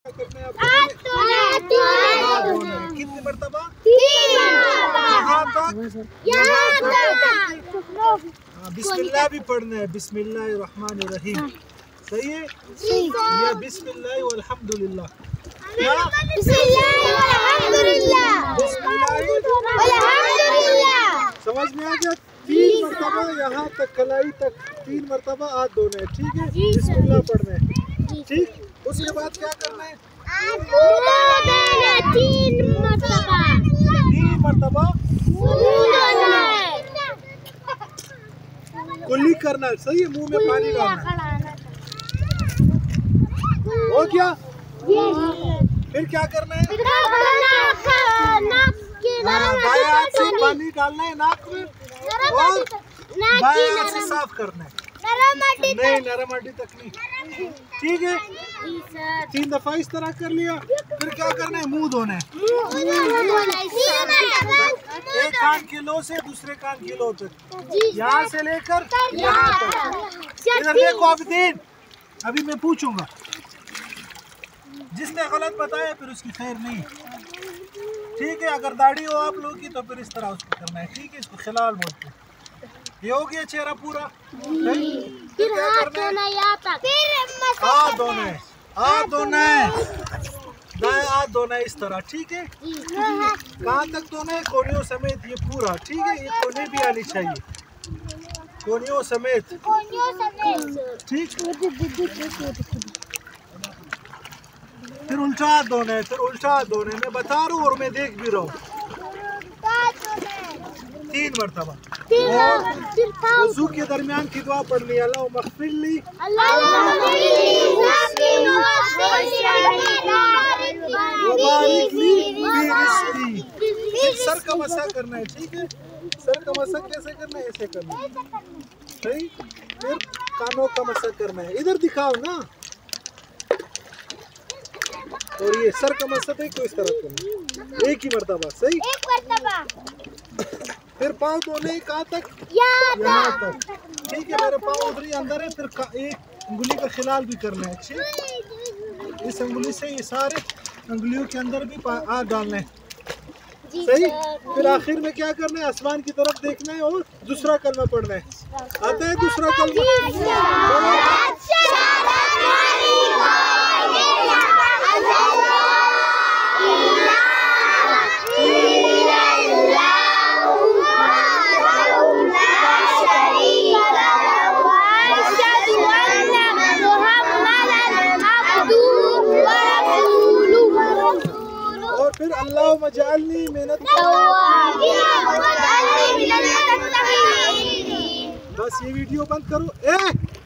कितनी मरतबा? बिस्मिल्लाह भी पढ़ना है, बिस्मिल्लाहिर्रहमानिर्रहीम। सही है? या बिस्मिल्लाह वल्हम्दुलिल्लाह। क्या? समझ में आ गया? 3 मरतबा यहाँ तक कलाई तक 3 मरतबा हाथ धोने हैं, ठीक है? बिस्मिल्लाह पढ़ना है, ठीक? उसके बाद क्या करना है? 3 मरतबा कुल्ली करना है, सही है? मुंह में पानी डालना है। हो गया? फिर क्या करना है? बाएं हाथ से पानी डालना है नाक में और बाएं हाथ से साफ करना है। नहीं, नरम हड्डी तक नहीं, ठीक है? 3 दफा इस तरह कर लिया। फिर क्या करना है? मुंह धोना है। एक कान की लो से दूसरे कान की लो तक, यहाँ से लेकर यहाँ तक। इधर देखो आबिदीन, अभी मैं पूछूंगा, जिसने गलत बताया फिर उसकी खैर नहीं, ठीक है? अगर दाढ़ी हो आप लोग की तो फिर इस तरह उसको करना है, ठीक है? इसको खिलाल बोलते हैं। ये हो गया चेहरा पूरा। फिर क्या करना है? हाथ धोना है, हाथ धोना है, दाएं हाथ धोना है इस तरह, ठीक है? कहाँ तक धोना है? कोनियों समेत, ये पूरा, ठीक है? ये कोने भी आनी चाहिए, कोनियों समेत, ठीक? फिर उल्टा हाथ धोना है, फिर उल्टा हाथ धोना है। मैं बता रहा हूँ और मैं देख भी रहा हूँ। 3 मरतबा। वज़ू के दरमियान की दुआ पढ़ ली, अल्लाह मग़फ़िरली, फिर सर का मसा करना है, ठीक है? सर का मसा कैसे करना है? ऐसे करना है, सही? फिर कानों का मसा करना है, इधर दिखाओ ना। और ये सर का मसा है को इस तरह करना, एक ही मरतबा, सही? फिर पाँव धोने कहाँ तक? यहाँ तक, ठीक है? मेरे पाँव उधर ही अंदर है। फिर एक उंगली का खिलाल भी करना है, ठीक? इस उंगली से ये सारे उंगलियों के अंदर भी हाथ डालना है, सही? फिर आखिर में क्या करना है? आसमान की तरफ देखना है और दूसरा कलमा पढ़ना है। आता है दूसरा कलमा? फिर अल्लाहुम्मा जअलनी मिनत, बस ये वीडियो बंद करो।